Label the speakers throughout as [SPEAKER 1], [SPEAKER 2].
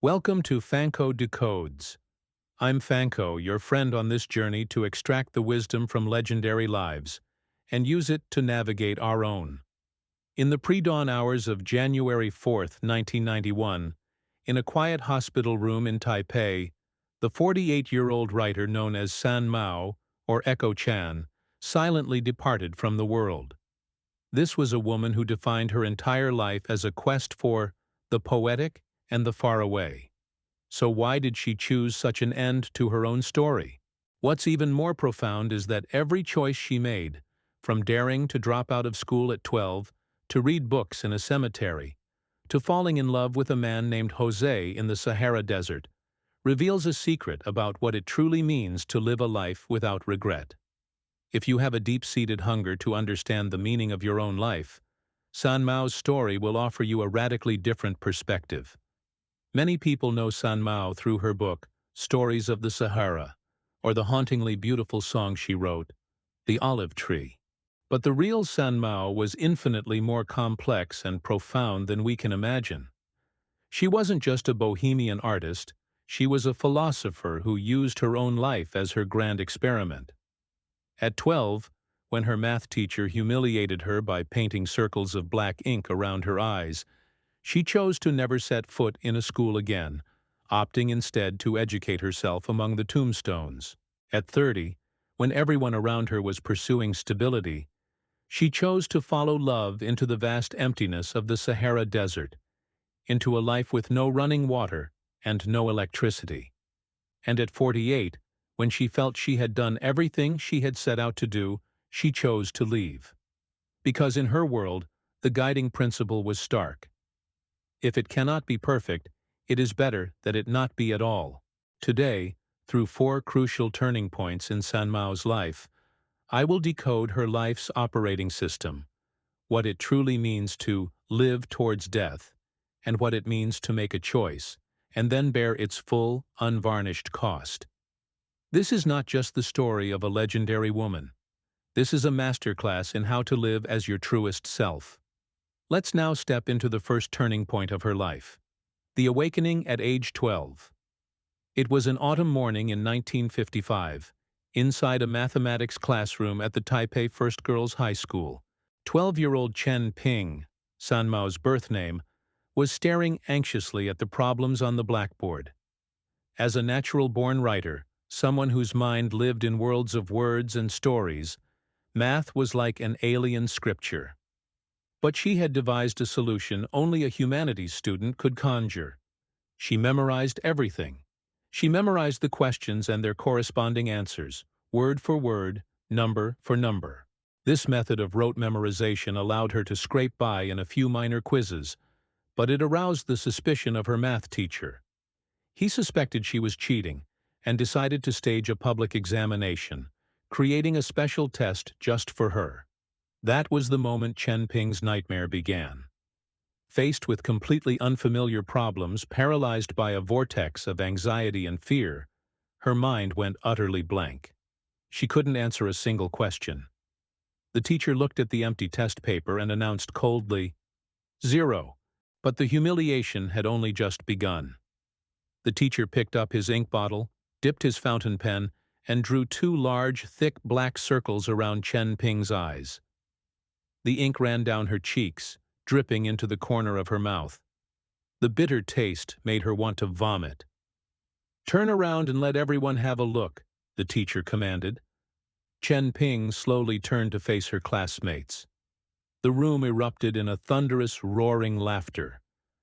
[SPEAKER 1] Welcome to Fanko Decodes. I'm Fanko, your friend on this journey to extract the wisdom from legendary lives and use it to navigate our own. In the pre-dawn hours of January 4th, 1991, in a quiet hospital room in Taipei, the 48-year-old writer known as Sanmao, or Echo Chan, silently departed from the world. This was a woman who defined her entire life as a quest for the poetic and the faraway. So why did she choose such an end to her own story? What's even more profound is that every choice she made, from daring to drop out of school at 12, to read books in a cemetery, to falling in love with a man named Jose in the Sahara Desert, reveals a secret about what it truly means to live a life without regret. If you have a deep-seated hunger to understand the meaning of your own life, Sanmao's story will offer you a radically different perspective. Many people know Sanmao through her book, Stories of the Sahara, or the hauntingly beautiful song she wrote, The Olive Tree. But the real Sanmao was infinitely more complex and profound than we can imagine. She wasn't just a bohemian artist, she was a philosopher who used her own life as her grand experiment. At 12, when her math teacher humiliated her by painting circles of black ink around her eyes, she chose to never set foot in a school again, opting instead to educate herself among the tombstones. At 30, when everyone around her was pursuing stability, she chose to follow love into the vast emptiness of the Sahara Desert, into a life with no running water and no electricity. And at 48, when she felt she had done everything she had set out to do, she chose to leave. Because in her world, the guiding principle was stark. If it cannot be perfect, it is better that it not be at all. Today, through 4 crucial turning points in Sanmao's life, I will decode her life's operating system, what it truly means to live towards death, and what it means to make a choice, and then bear its full, unvarnished cost. This is not just the story of a legendary woman. This is a masterclass in how to live as your truest self. Let's now step into the first turning point of her life. The awakening at age 12. It was an autumn morning in 1955, inside a mathematics classroom at the Taipei First Girls High School. 12-year-old Chen Ping, Sanmao's birth name, was staring anxiously at the problems on the blackboard. As a natural-born writer, someone whose mind lived in worlds of words and stories, math was like an alien scripture. But she had devised a solution only a humanities student could conjure. She memorized everything. She memorized the questions and their corresponding answers, word for word, number for number. This method of rote memorization allowed her to scrape by in a few minor quizzes, but it aroused the suspicion of her math teacher. He suspected she was cheating and decided to stage a public examination, creating a special test just for her. That was the moment Chen Ping's nightmare began. Faced with completely unfamiliar problems, paralyzed by a vortex of anxiety and fear, her mind went utterly blank. She couldn't answer a single question. The teacher looked at the empty test paper and announced coldly, 0. But the humiliation had only just begun. The teacher picked up his ink bottle, dipped his fountain pen, and drew 2 large, thick black circles around Chen Ping's eyes. The ink ran down her cheeks, dripping into the corner of her mouth. The bitter taste made her want to vomit. "Turn around and let everyone have a look," the teacher commanded. Chen Ping slowly turned to face her classmates. The room erupted in a thunderous, roaring laughter,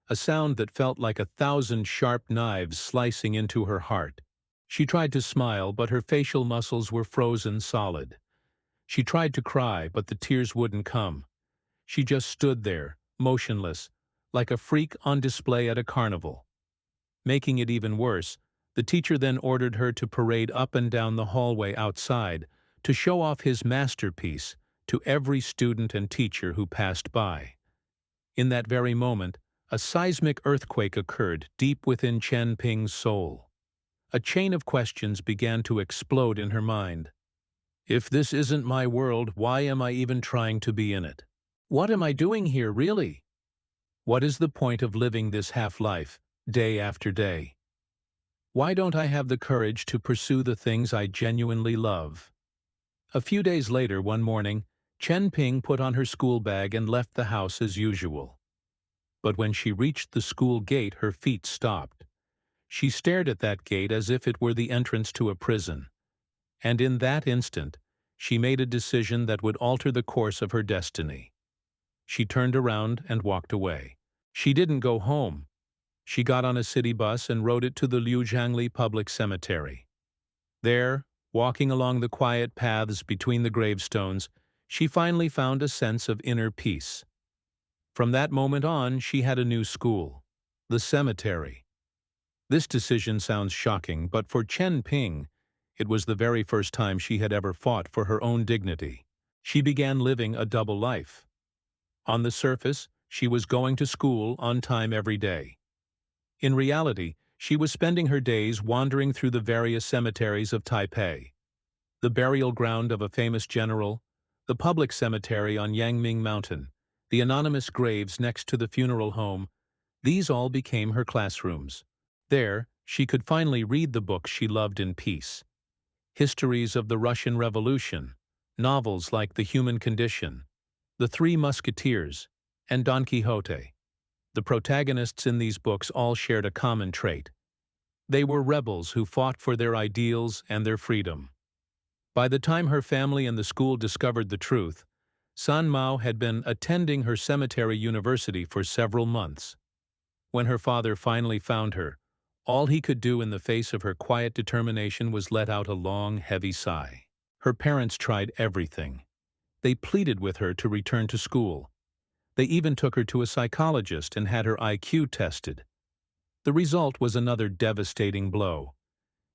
[SPEAKER 1] a sound that felt like 1,000 sharp knives slicing into her heart. She tried to smile, but her facial muscles were frozen solid. She tried to cry, but the tears wouldn't come. She just stood there, motionless, like a freak on display at a carnival. Making it even worse, the teacher then ordered her to parade up and down the hallway outside to show off his masterpiece to every student and teacher who passed by. In that very moment, a seismic earthquake occurred deep within Chen Ping's soul. A chain of questions began to explode in her mind. If this isn't my world, why am I even trying to be in it? What am I doing here, really? What is the point of living this half-life, day after day. Why don't I have the courage to pursue the things I genuinely love? A few days later, one morning, Chen Ping put on her school bag and left the house as usual. But when she reached the school gate, her feet stopped. She stared at that gate as if it were the entrance to a prison. And in that instant, she made a decision that would alter the course of her destiny. She turned around and walked away. She didn't go home. She got on a city bus and rode it to the Liujiangli Public Cemetery. There, walking along the quiet paths between the gravestones, she finally found a sense of inner peace. From that moment on, she had a new school, the cemetery. This decision sounds shocking, but for Chen Ping, it was the very first time she had ever fought for her own dignity. She began living a double life. On the surface, she was going to school on time every day. In reality, she was spending her days wandering through the various cemeteries of Taipei. The burial ground of a famous general, the public cemetery on Yangming Mountain, the anonymous graves next to the funeral home, these all became her classrooms. There, she could finally read the books she loved in peace. Histories of the Russian Revolution, novels like The Human Condition, The Three Musketeers, and Don Quixote. The protagonists in these books all shared a common trait. They were rebels who fought for their ideals and their freedom. By the time her family and the school discovered the truth, Sanmao had been attending her cemetery university for several months. When her father finally found her, all he could do in the face of her quiet determination was let out a long, heavy sigh. Her parents tried everything. They pleaded with her to return to school. They even took her to a psychologist and had her IQ tested. The result was another devastating blow.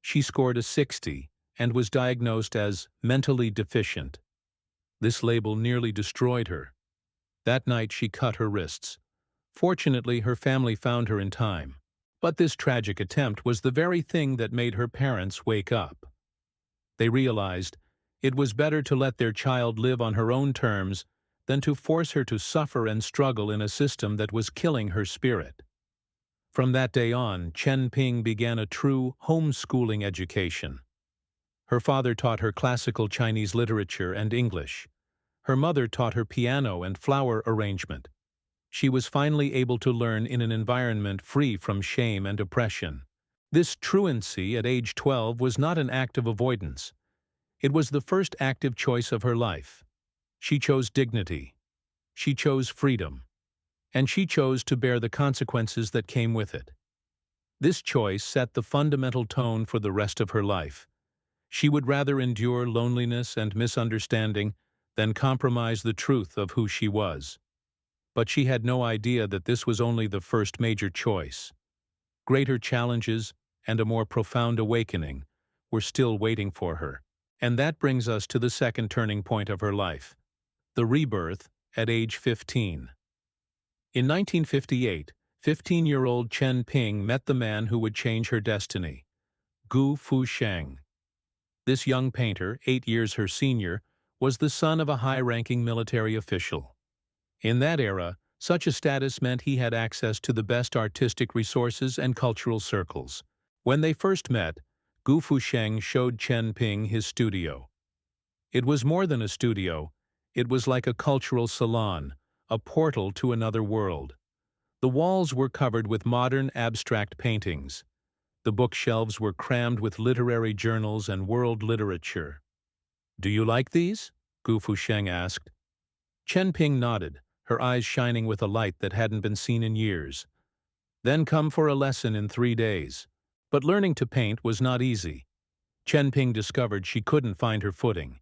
[SPEAKER 1] She scored a 60 and was diagnosed as mentally deficient. This label nearly destroyed her. That night she cut her wrists. Fortunately, her family found her in time. But this tragic attempt was the very thing that made her parents wake up. They realized it was better to let their child live on her own terms than to force her to suffer and struggle in a system that was killing her spirit. From that day on, Chen Ping began a true homeschooling education. Her father taught her classical Chinese literature and English. Her mother taught her piano and flower arrangement. She was finally able to learn in an environment free from shame and oppression. This truancy at age 12 was not an act of avoidance. It was the first active choice of her life. She chose dignity. She chose freedom. And she chose to bear the consequences that came with it. This choice set the fundamental tone for the rest of her life. She would rather endure loneliness and misunderstanding than compromise the truth of who she was. But she had no idea that this was only the first major choice. Greater challenges and a more profound awakening were still waiting for her. And that brings us to the second turning point of her life, the rebirth at age 15. In 1958, 15-year-old Chen Ping met the man who would change her destiny, Gu Fusheng. This young painter, 8 years her senior, was the son of a high-ranking military official. In that era, such a status meant he had access to the best artistic resources and cultural circles. When they first met, Gu Fusheng showed Chen Ping his studio. It was more than a studio. It was like a cultural salon, a portal to another world. The walls were covered with modern abstract paintings. The bookshelves were crammed with literary journals and world literature. "Do you like these?" Gu Fusheng asked. Chen Ping nodded, her eyes shining with a light that hadn't been seen in years. "Then come for a lesson in 3 days." But learning to paint was not easy. Chen Ping discovered she couldn't find her footing.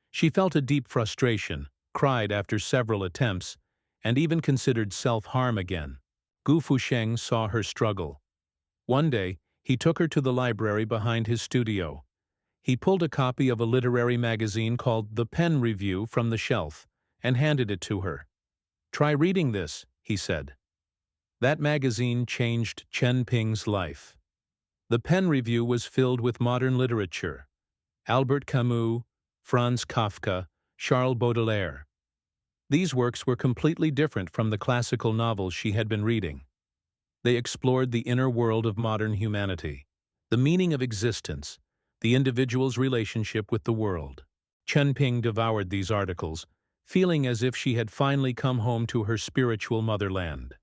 [SPEAKER 1] She felt a deep frustration, cried after several attempts, and even considered self-harm again. Gu Fusheng saw her struggle. One day, he took her to the library behind his studio. He pulled a copy of a literary magazine called The Pen Review from the shelf and handed it to her. "Try reading this," he said. That magazine changed Chen Ping's life. The Pen Review was filled with modern literature: Albert Camus, Franz Kafka, Charles Baudelaire. These works were completely different from the classical novels she had been reading. They explored the inner world of modern humanity, the meaning of existence, the individual's relationship with the world. Chen Ping devoured these articles, feeling as if she had finally come home to her spiritual motherland.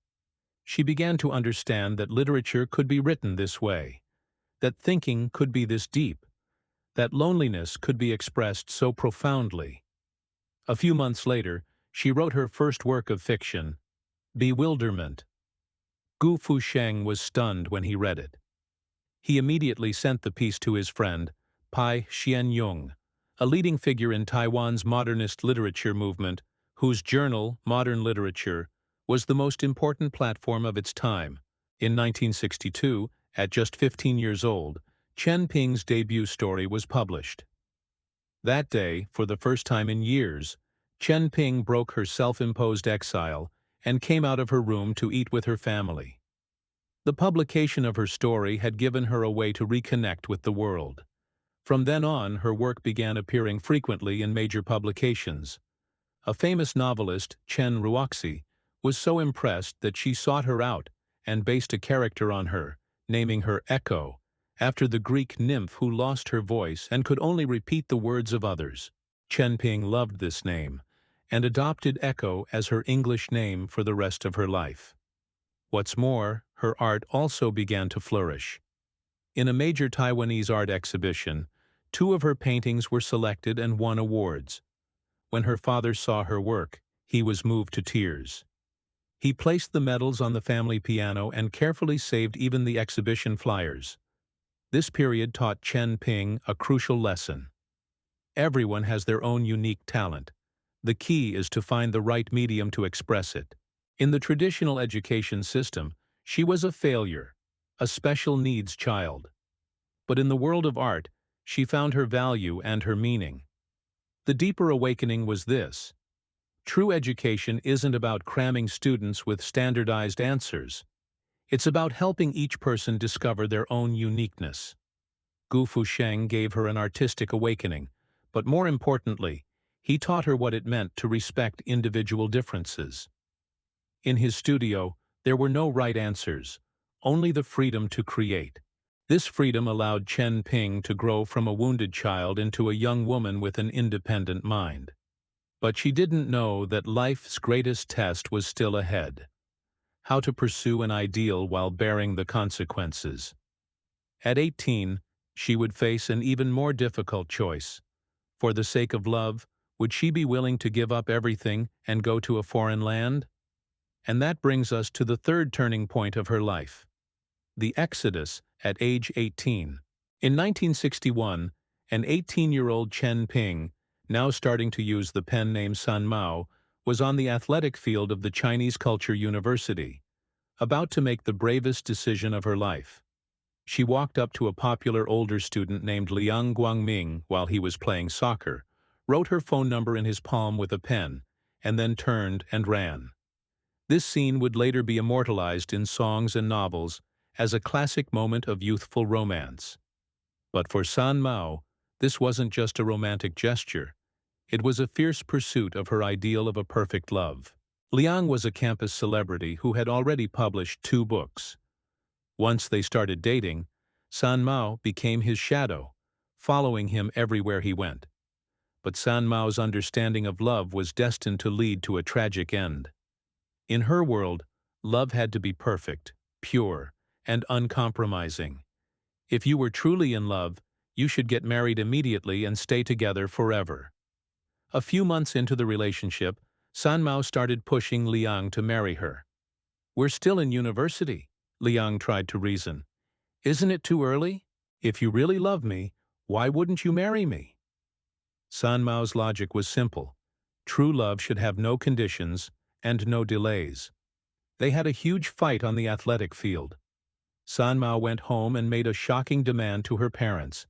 [SPEAKER 1] She began to understand that literature could be written this way, that thinking could be this deep, that loneliness could be expressed so profoundly. A few months later, she wrote her first work of fiction, Bewilderment. Gu Fusheng was stunned when he read it. He immediately sent the piece to his friend, Pai Xianyong, a leading figure in Taiwan's modernist literature movement, whose journal, Modern Literature, was the most important platform of its time. In 1962, at just 15 years old, Chen Ping's debut story was published. That day, for the first time in years, Chen Ping broke her self-imposed exile and came out of her room to eat with her family. The publication of her story had given her a way to reconnect with the world. From then on, her work began appearing frequently in major publications. A famous novelist, Chen Ruoxi, was so impressed that she sought her out and based a character on her, naming her Echo, after the Greek nymph who lost her voice and could only repeat the words of others. Chen Ping loved this name and adopted Echo as her English name for the rest of her life. What's more, her art also began to flourish. In a major Taiwanese art exhibition, 2 of her paintings were selected and won awards. When her father saw her work, he was moved to tears. He placed the medals on the family piano and carefully saved even the exhibition flyers. This period taught Chen Ping a crucial lesson. Everyone has their own unique talent. The key is to find the right medium to express it. In the traditional education system, she was a failure, a special needs child. But in the world of art, she found her value and her meaning. The deeper awakening was this: true education isn't about cramming students with standardized answers. It's about helping each person discover their own uniqueness. Gu Fusheng gave her an artistic awakening, but more importantly, he taught her what it meant to respect individual differences. In his studio, there were no right answers, only the freedom to create. This freedom allowed Chen Ping to grow from a wounded child into a young woman with an independent mind. But she didn't know that life's greatest test was still ahead: how to pursue an ideal while bearing the consequences. At 18, she would face an even more difficult choice. For the sake of love, would she be willing to give up everything and go to a foreign land? And that brings us to the third turning point of her life: the exodus at age 18. In 1961, an 18-year-old Chen Ping, now starting to use the pen name Sanmao, was on the athletic field of the Chinese Culture University, about to make the bravest decision of her life. She walked up to a popular older student named Liang Guangming while he was playing soccer, wrote her phone number in his palm with a pen, and then turned and ran. This scene would later be immortalized in songs and novels as a classic moment of youthful romance. But for Sanmao, this wasn't just a romantic gesture. It was a fierce pursuit of her ideal of a perfect love. Liang was a campus celebrity who had already published 2 books. Once they started dating, Sanmao became his shadow, following him everywhere he went. But Sanmao's understanding of love was destined to lead to a tragic end. In her world, love had to be perfect, pure, and uncompromising. If you were truly in love, you should get married immediately and stay together forever. A few months into the relationship, Sanmao started pushing Liang to marry her. "We're still in university," Liang tried to reason. "Isn't it too early? If you really love me, why wouldn't you marry me?" Sanmao's logic was simple. True love should have no conditions and no delays. They had a huge fight on the athletic field. Sanmao went home and made a shocking demand to her parents: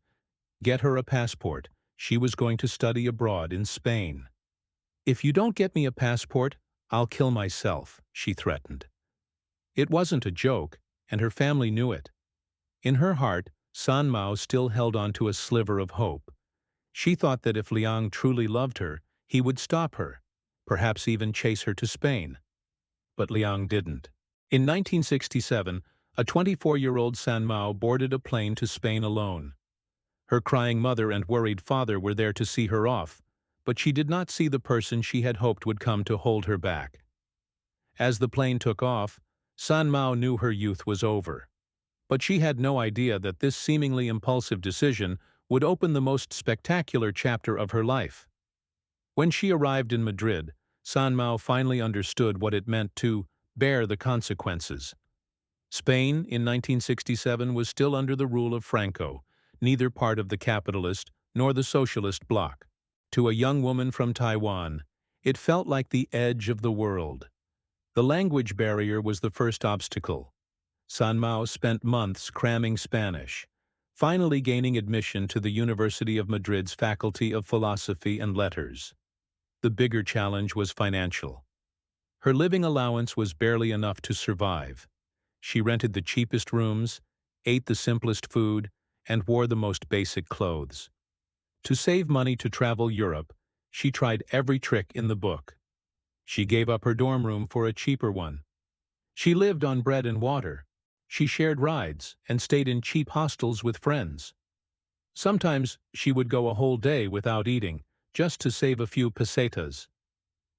[SPEAKER 1] get her a passport. She was going to study abroad in Spain. "If you don't get me a passport, I'll kill myself," she threatened. It wasn't a joke, and her family knew it. In her heart, Sanmao still held on to a sliver of hope. She thought that if Liang truly loved her, he would stop her, perhaps even chase her to Spain. But Liang didn't. In 1967, a 24-year-old Sanmao boarded a plane to Spain alone. Her crying mother and worried father were there to see her off, but she did not see the person she had hoped would come to hold her back. As the plane took off, Sanmao knew her youth was over. But she had no idea that this seemingly impulsive decision would open the most spectacular chapter of her life. When she arrived in Madrid, Sanmao finally understood what it meant to bear the consequences. Spain, in 1967, was still under the rule of Franco, neither part of the capitalist nor the socialist bloc. To a young woman from Taiwan, it felt like the edge of the world. The language barrier was the first obstacle. Sanmao spent months cramming Spanish, finally gaining admission to the University of Madrid's Faculty of Philosophy and Letters. The bigger challenge was financial. Her living allowance was barely enough to survive. She rented the cheapest rooms, ate the simplest food, and wore the most basic clothes. To save money to travel Europe, she tried every trick in the book. She gave up her dorm room for a cheaper one. She lived on bread and water. She shared rides and stayed in cheap hostels with friends. Sometimes she would go a whole day without eating, just to save a few pesetas.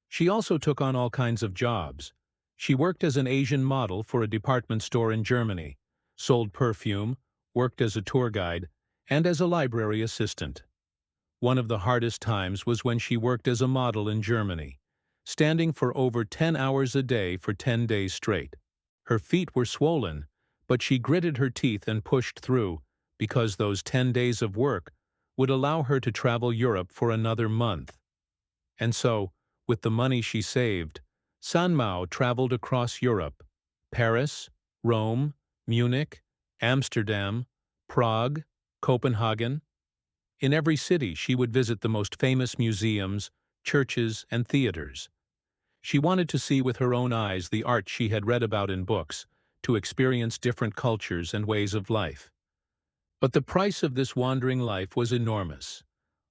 [SPEAKER 1] She also took on all kinds of jobs. She worked as an Asian model for a department store in Germany, sold perfume, worked as a tour guide, and as a library assistant. One of the hardest times was when she worked as a model in Germany, standing for over 10 hours a day for 10 days straight. Her feet were swollen, but she gritted her teeth and pushed through, because those 10 days of work would allow her to travel Europe for another month. And so, with the money she saved, Sanmao traveled across Europe: Paris, Rome, Munich, Amsterdam, Prague, Copenhagen. In every city, she would visit the most famous museums, churches, and theaters. She wanted to see with her own eyes the art she had read about in books, to experience different cultures and ways of life. But the price of this wandering life was enormous: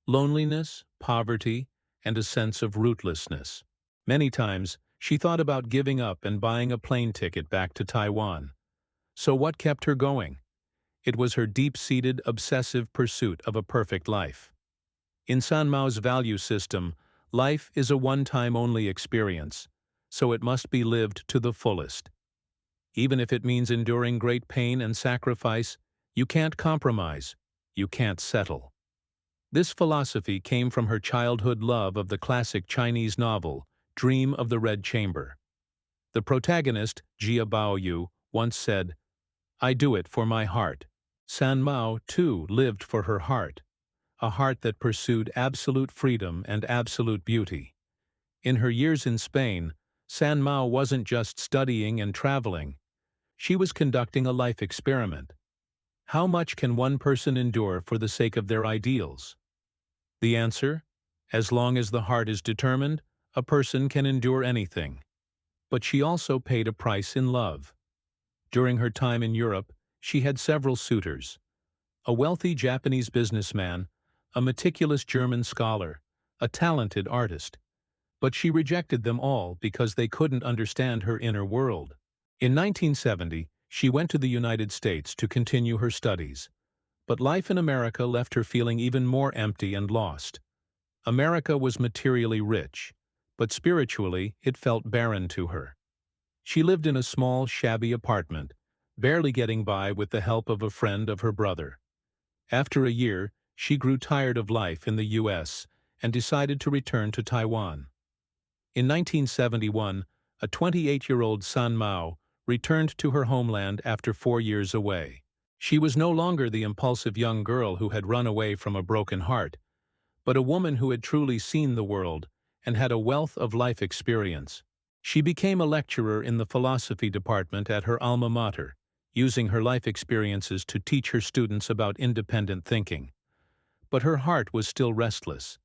[SPEAKER 1] loneliness, poverty, and a sense of rootlessness. Many times, she thought about giving up and buying a plane ticket back to Taiwan. So what kept her going? It was her deep-seated, obsessive pursuit of a perfect life. In Sanmao's value system, life is a one-time-only experience, so it must be lived to the fullest. Even if it means enduring great pain and sacrifice, you can't compromise, you can't settle. This philosophy came from her childhood love of the classic Chinese novel, Dream of the Red Chamber. The protagonist, Jia Baoyu, once said, "I do it for my heart." Sanmao, too, lived for her heart, a heart that pursued absolute freedom and absolute beauty. In her years in Spain, Sanmao wasn't just studying and traveling. She was conducting a life experiment. How much can one person endure for the sake of their ideals? The answer? As long as the heart is determined, a person can endure anything. But she also paid a price in love. During her time in Europe, she had several suitors: a wealthy Japanese businessman, a meticulous German scholar, a talented artist. But she rejected them all because they couldn't understand her inner world. In 1970, she went to the United States to continue her studies. But life in America left her feeling even more empty and lost. America was materially rich, but spiritually it felt barren to her. She lived in a small, shabby apartment, barely getting by with the help of a friend of her brother. After a year, she grew tired of life in the U.S. and decided to return to Taiwan. In 1971, a 28-year-old Sanmao returned to her homeland after 4 years away. She was no longer the impulsive young girl who had run away from a broken heart, but a woman who had truly seen the world and had a wealth of life experience. She became a lecturer in the philosophy department at her alma mater, using her life experiences to teach her students about independent thinking. But her heart was still restless.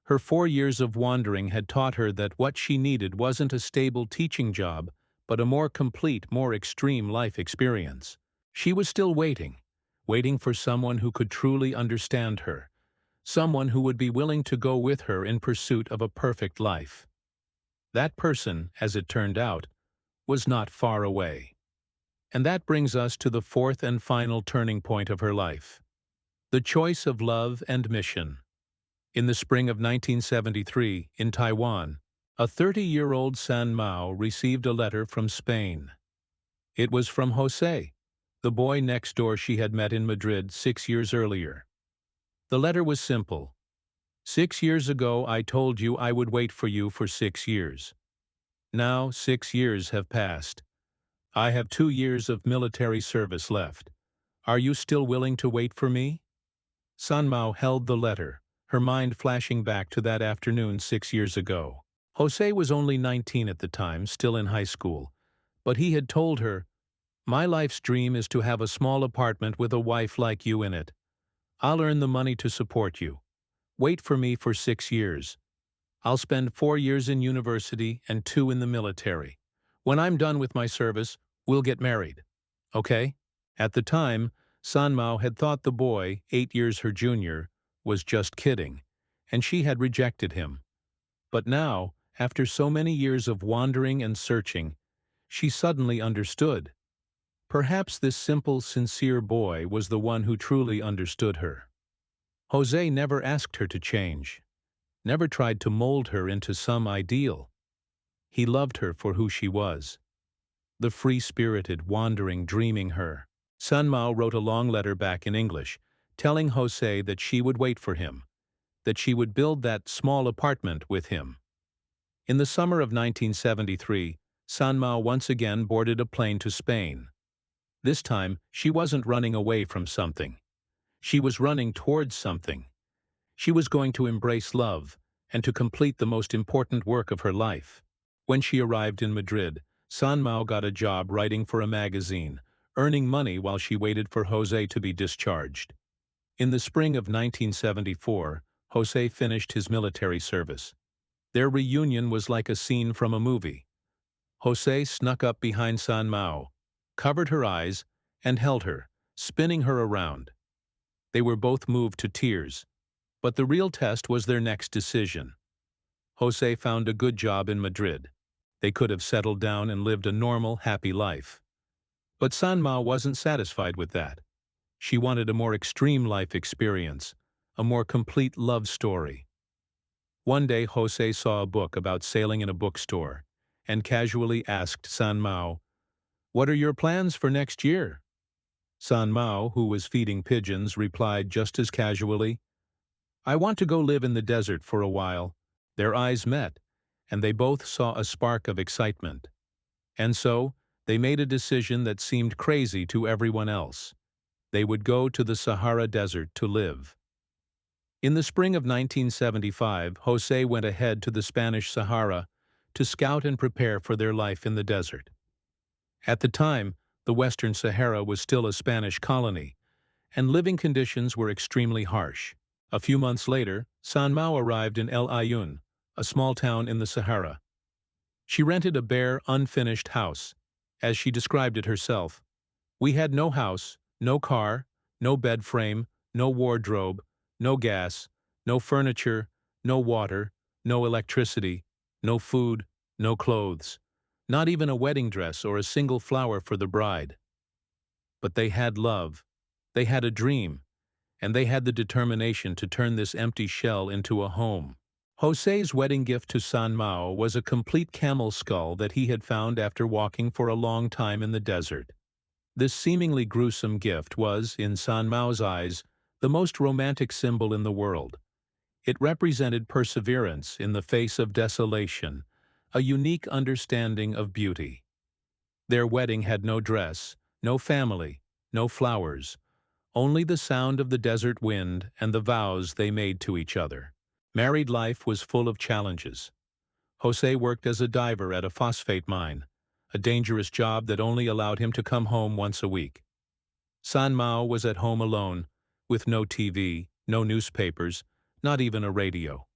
[SPEAKER 1] Her 4 years of wandering had taught her that what she needed wasn't a stable teaching job, but a more complete, more extreme life experience. She was still waiting for someone who could truly understand her, someone who would be willing to go with her in pursuit of a perfect life. That person, as it turned out, was not far away. And that brings us to the fourth and final turning point of her life. The choice of love and mission. In the spring of 1973, in Taiwan, a 30-year-old Sanmao received a letter from Spain. It was from Jose, the boy next door she had met in Madrid 6 years earlier. The letter was simple. 6 years ago I told you I would wait for you for 6 years. Now 6 years have passed. I have 2 years of military service left. Are you still willing to wait for me? Sanmao held the letter, her mind flashing back to that afternoon 6 years ago. Jose was only 19 at the time, still in high school, but he had told her, "My life's dream is to have a small apartment with a wife like you in it. I'll earn the money to support you. Wait for me for 6 years. I'll spend 4 years in university and 2 in the military. When I'm done with my service, we'll get married. Okay?" At the time, Sanmao had thought the boy, 8 years her junior, was just kidding, and she had rejected him. But now, after so many years of wandering and searching, she suddenly understood. Perhaps this simple, sincere boy was the one who truly understood her. Jose never asked her to change, never tried to mold her into some ideal. He loved her for who she was, the free-spirited, wandering, dreaming her. Sanmao wrote a long letter back in English, telling Jose that she would wait for him, that she would build that small apartment with him. In the summer of 1973, Sanmao once again boarded a plane to Spain. This time, she wasn't running away from something. She was running towards something. She was going to embrace love and to complete the most important work of her life. When she arrived in Madrid, Sanmao got a job writing for a magazine, earning money while she waited for Jose to be discharged. In the spring of 1974, Jose finished his military service. Their reunion was like a scene from a movie. Jose snuck up behind Sanmao, covered her eyes, and held her, spinning her around. They were both moved to tears, but the real test was their next decision. Jose found a good job in Madrid. They could have settled down and lived a normal, happy life. But Sanmao wasn't satisfied with that. She wanted a more extreme life experience, a more complete love story. One day Jose saw a book about sailing in a bookstore and casually asked Sanmao, "What are your plans for next year?" Sanmao, who was feeding pigeons, replied just as casually, "I want to go live in the desert for a while." Their eyes met, and they both saw a spark of excitement. And so, they made a decision that seemed crazy to everyone else. They would go to the Sahara Desert to live. In the spring of 1975, Jose went ahead to the Spanish Sahara to scout and prepare for their life in the desert. At the time, the Western Sahara was still a Spanish colony, and living conditions were extremely harsh. A few months later, Sanmao arrived in El Aaiún, a small town in the Sahara. She rented a bare, unfinished house. As she described it herself, "We had no house, no car, no bed frame, no wardrobe, no gas, no furniture, no water, no electricity, no food, no clothes, not even a wedding dress or a single flower for the bride." But they had love, they had a dream, and they had the determination to turn this empty shell into a home. Jose's wedding gift to Sanmao was a complete camel skull that he had found after walking for a long time in the desert. This seemingly gruesome gift was, in Sanmao's eyes, the most romantic symbol in the world. It represented perseverance in the face of desolation, a unique understanding of beauty. Their wedding had no dress, no family, no flowers, only the sound of the desert wind and the vows they made to each other. Married life was full of challenges. Jose worked as a diver at a phosphate mine, a dangerous job that only allowed him to come home once a week. Sanmao was at home alone, with no TV, no newspapers, not even a radio.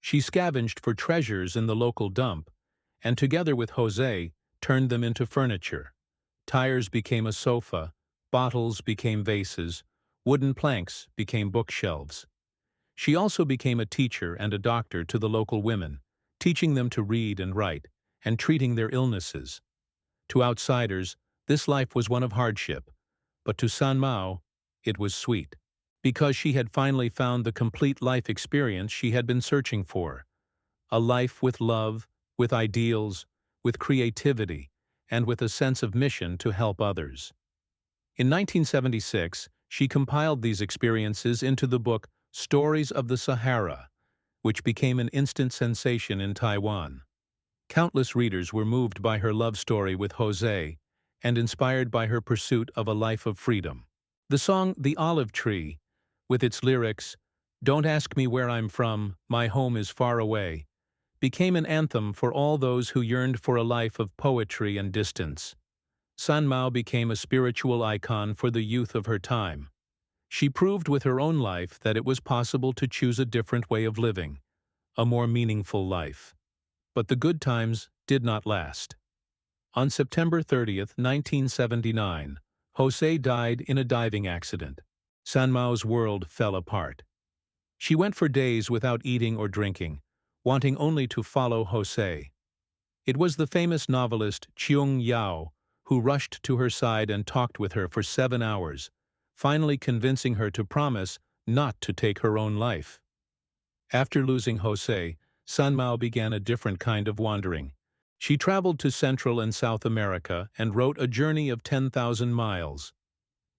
[SPEAKER 1] She scavenged for treasures in the local dump, and together with Jose, turned them into furniture. Tires became a sofa, bottles became vases, wooden planks became bookshelves. She also became a teacher and a doctor to the local women, teaching them to read and write, and treating their illnesses. To outsiders, this life was one of hardship, but to Sanmao, it was sweet. Because she had finally found the complete life experience she had been searching for. A life with love, with ideals, with creativity, and with a sense of mission to help others. In 1976, she compiled these experiences into the book Stories of the Sahara, which became an instant sensation in Taiwan. Countless readers were moved by her love story with Jose and inspired by her pursuit of a life of freedom. The song The Olive Tree, with its lyrics, "Don't ask me where I'm from, my home is far away," became an anthem for all those who yearned for a life of poetry and distance. Sanmao became a spiritual icon for the youth of her time. She proved with her own life that it was possible to choose a different way of living, a more meaningful life. But the good times did not last. On September 30th, 1979, Jose died in a diving accident. Sanmao's world fell apart. She went for days without eating or drinking, wanting only to follow Jose. It was the famous novelist Cheung Yao who rushed to her side and talked with her for 7 hours, finally convincing her to promise not to take her own life. After losing Jose, Sanmao began a different kind of wandering. She traveled to Central and South America and wrote a journey of 10,000 miles.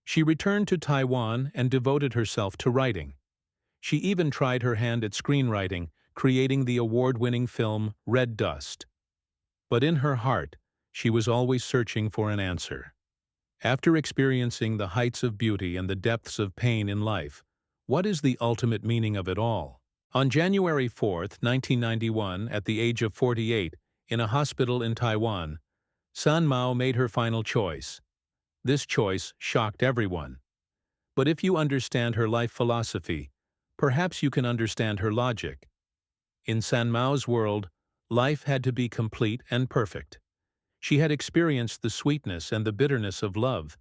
[SPEAKER 1] She returned to Taiwan and devoted herself to writing. She even tried her hand at screenwriting, creating the award-winning film Red Dust. But in her heart, she was always searching for an answer. After experiencing the heights of beauty and the depths of pain in life, what is the ultimate meaning of it all? On January 4, 1991, at the age of 48, in a hospital in Taiwan, Sanmao made her final choice. This choice shocked everyone. But if you understand her life philosophy, perhaps you can understand her logic. In Sanmao's world, life had to be complete and perfect. She had experienced the sweetness and the bitterness of love,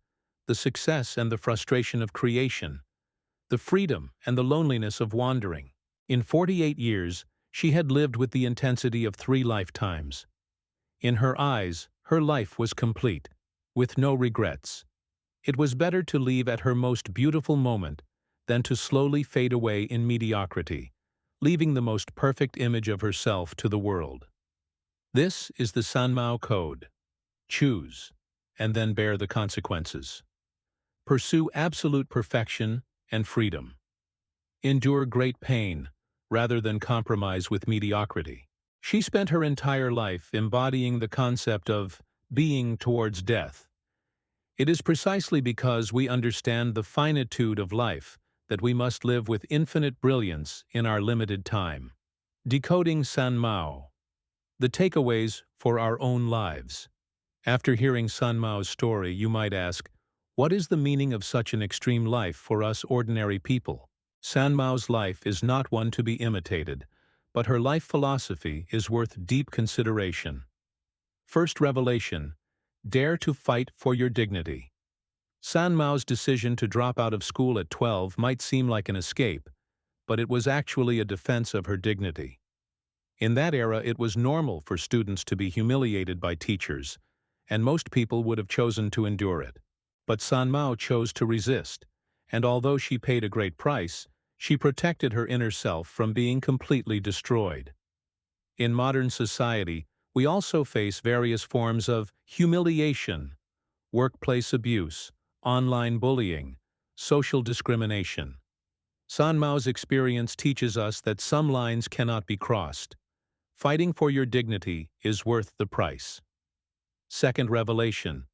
[SPEAKER 1] the success and the frustration of creation, the freedom and the loneliness of wandering. In 48 years, she had lived with the intensity of 3 lifetimes. In her eyes, her life was complete, with no regrets. It was better to leave at her most beautiful moment than to slowly fade away in mediocrity, leaving the most perfect image of herself to the world. This is the Sanmao Code. Choose, and then bear the consequences. Pursue absolute perfection and freedom. Endure great pain, rather than compromise with mediocrity. She spent her entire life embodying the concept of being towards death. It is precisely because we understand the finitude of life that we must live with infinite brilliance in our limited time. Decoding Sanmao. The takeaways for our own lives. After hearing Sanmao's story, you might ask, what is the meaning of such an extreme life for us ordinary people? Sanmao's life is not one to be imitated, but her life philosophy is worth deep consideration. First revelation: dare to fight for your dignity. Sanmao's decision to drop out of school at 12 might seem like an escape, but it was actually a defense of her dignity. In that era, it was normal for students to be humiliated by teachers, and most people would have chosen to endure it. But Sanmao chose to resist, and although she paid a great price, she protected her inner self from being completely destroyed. In modern society, we also face various forms of humiliation, workplace abuse, online bullying, social discrimination. Sanmao's experience teaches us that some lines cannot be crossed. Fighting for your dignity is worth the price. Second revelation: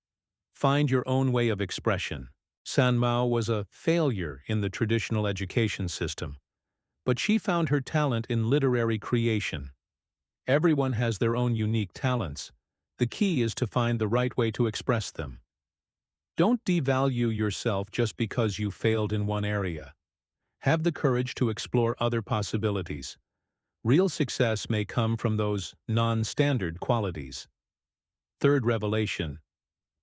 [SPEAKER 1] find your own way of expression. Sanmao was a failure in the traditional education system, but she found her talent in literary creation. Everyone has their own unique talents. The key is to find the right way to express them. Don't devalue yourself just because you failed in one area. Have the courage to explore other possibilities. Real success may come from those non-standard qualities. Third revelation: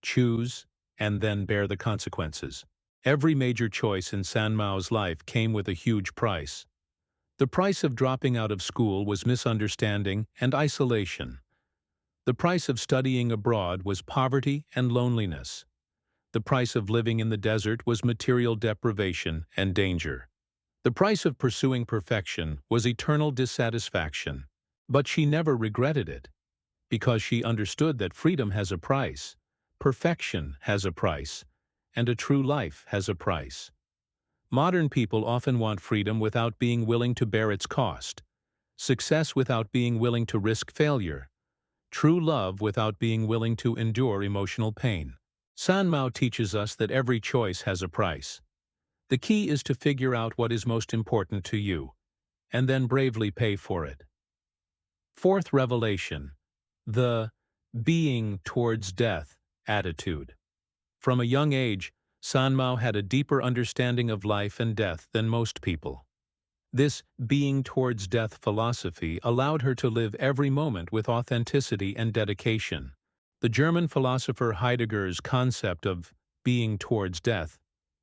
[SPEAKER 1] choose and then bear the consequences. Every major choice in Sanmao's life came with a huge price. The price of dropping out of school was misunderstanding and isolation. The price of studying abroad was poverty and loneliness. The price of living in the desert was material deprivation and danger. The price of pursuing perfection was eternal dissatisfaction. But she never regretted it, because she understood that freedom has a price, perfection has a price, and a true life has a price. Modern people often want freedom without being willing to bear its cost, success without being willing to risk failure, true love without being willing to endure emotional pain. Sanmao teaches us that every choice has a price. The key is to figure out what is most important to you, and then bravely pay for it. Fourth revelation: the being towards death attitude. From a young age, Sanmao had a deeper understanding of life and death than most people. This being towards death philosophy allowed her to live every moment with authenticity and dedication. The German philosopher Heidegger's concept of being towards death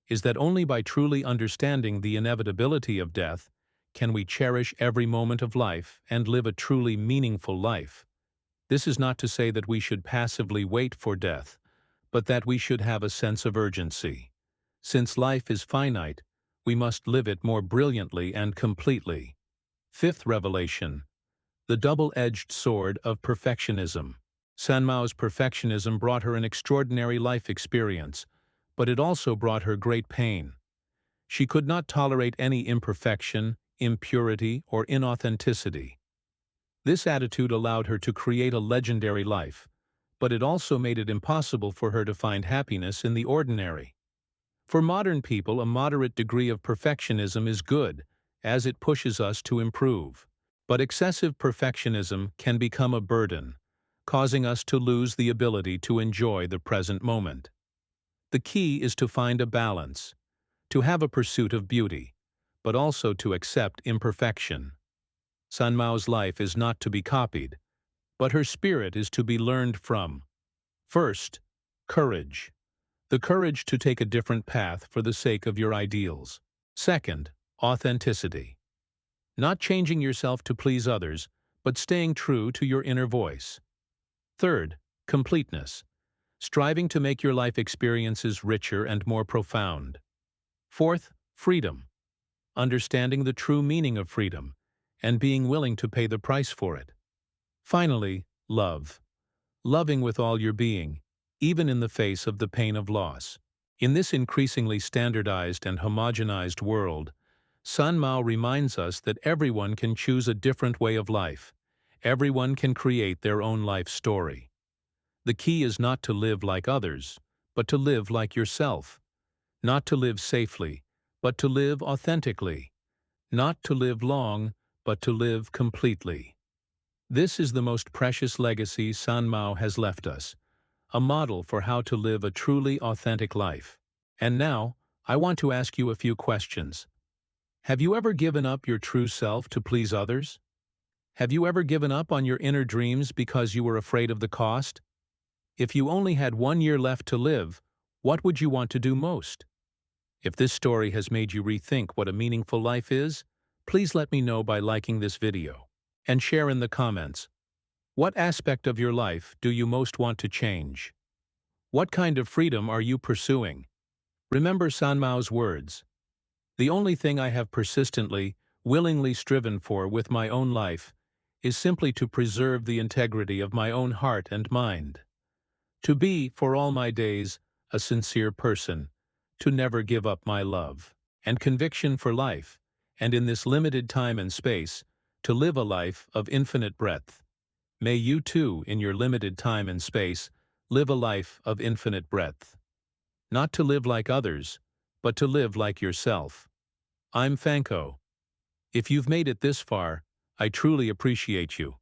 [SPEAKER 1] is that only by truly understanding the inevitability of death can we cherish every moment of life and live a truly meaningful life. This is not to say that we should passively wait for death, but that we should have a sense of urgency. Since life is finite, we must live it more brilliantly and completely. Fifth revelation: the double-edged sword of perfectionism. Sanmao's perfectionism brought her an extraordinary life experience, but it also brought her great pain. She could not tolerate any imperfection, impurity, or inauthenticity. This attitude allowed her to create a legendary life, but it also made it impossible for her to find happiness in the ordinary. For modern people, a moderate degree of perfectionism is good, as it pushes us to improve. But excessive perfectionism can become a burden, causing us to lose the ability to enjoy the present moment. The key is to find a balance, to have a pursuit of beauty, but also to accept imperfection. Sanmao's life is not to be copied, but her spirit is to be learned from. First, courage. The courage to take a different path for the sake of your ideals. Second, authenticity. Not changing yourself to please others, but staying true to your inner voice. Third, completeness. Striving to make your life experiences richer and more profound. Fourth, freedom. Understanding the true meaning of freedom and being willing to pay the price for it. Finally, love. Loving with all your being, even in the face of the pain of loss. In this increasingly standardized and homogenized world, Sanmao reminds us that everyone can choose a different way of life. Everyone can create their own life story. The key is not to live like others, but to live like yourself. Not to live safely, but to live authentically. Not to live long, but to live completely. This is the most precious legacy Sanmao has left us, a model for how to live a truly authentic life. And now, I want to ask you a few questions. Have you ever given up your true self to please others? Have you ever given up on your inner dreams because you were afraid of the cost? If you only had 1 year left to live, what would you want to do most? If this story has made you rethink what a meaningful life is, please let me know by liking this video. And share in the comments. What aspect of your life do you most want to change? What kind of freedom are you pursuing? Remember Sanmao's words. The only thing I have persistently, willingly striven for with my own life is simply to preserve the integrity of my own heart and mind. To be, for all my days, a sincere person, to never give up my love and conviction for life, and in this limited time and space, to live a life of infinite breadth. May you too, in your limited time and space, live a life of infinite breadth. Not to live like others, but to live like yourself. I'm Fanko. If you've made it this far, I truly appreciate you.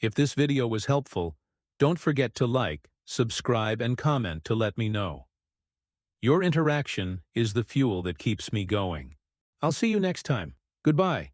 [SPEAKER 1] If this video was helpful, don't forget to like, subscribe, and comment to let me know. Your interaction is the fuel that keeps me going. I'll see you next time. Goodbye.